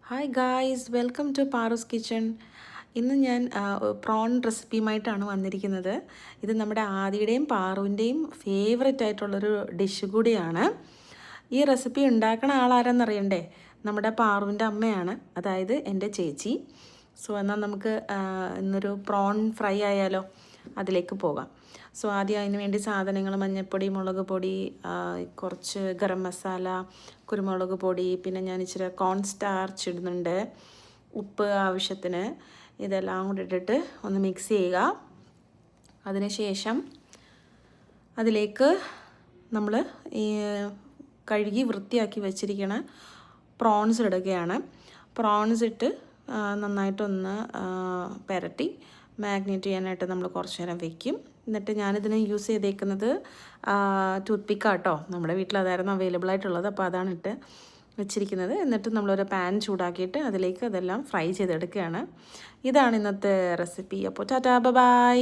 Hi guys, welcome to Paru's kitchen. ഇന്ന് ഞാൻ prawn റെസിപ്പിയുമായിട്ടാണ് വന്നിരിക്കുന്നത്. ഇത് നമ്മുടെ ആദിയുടെയും പാറുവിൻ്റെയും ഫേവററ്റ് ആയിട്ടുള്ളൊരു ഡിഷ് കൂടിയാണ്. ഈ റെസിപ്പി ഉണ്ടാക്കണ ആളാരെന്നറിയണ്ടേ? നമ്മുടെ പാറുവിൻ്റെ അമ്മയാണ്, അതായത് എൻ്റെ ചേച്ചി. സോ എന്നാൽ നമുക്ക് ഇന്നൊരു പ്രോൺ ഫ്രൈ ആയാലോ? അതിലേക്ക് പോകാം. സോ ആദ്യം അതിന് വേണ്ടി സാധനങ്ങൾ: മഞ്ഞൾപ്പൊടി, മുളക് പൊടി, കുറച്ച് ഗരം മസാല, കുരുമുളക് പൊടി, പിന്നെ ഞാൻ ഇച്ചിരി കോൺ സ്റ്റാർച്ച് ഇടുന്നുണ്ട്, ഉപ്പ് ആവശ്യത്തിന്. ഇതെല്ലാം കൂടി ഇട്ടിട്ട് ഒന്ന് മിക്സ് ചെയ്യുക. അതിനുശേഷം അതിലേക്ക് നമ്മൾ ഈ കഴുകി വൃത്തിയാക്കി വെച്ചിരിക്കണ പ്രോൺസ് ഇടുകയാണ്. പ്രോൺസ് ഇട്ട് നന്നായിട്ടൊന്ന് പുരട്ടി മാഗ്നേറ്റ് ചെയ്യാനായിട്ട് നമ്മൾ കുറച്ച് നേരം വെക്കും. എന്നിട്ട് ഞാനിതിന് യൂസ് ചെയ്തേക്കുന്നത് ടൂത്ത് പിക്കാട്ടോ. നമ്മുടെ വീട്ടിൽ അതായിരുന്നു അവൈലബിൾ ആയിട്ടുള്ളത്, അപ്പോൾ അതാണ് ഇട്ട് വെച്ചിരിക്കുന്നത്. എന്നിട്ട് നമ്മളൊരു പാൻ ചൂടാക്കിയിട്ട് അതിലേക്ക് അതെല്ലാം ഫ്രൈ ചെയ്തെടുക്കുകയാണ്. ഇതാണ് ഇന്നത്തെ റെസിപ്പി. അപ്പോൾ ടാറ്റാ ബൈ.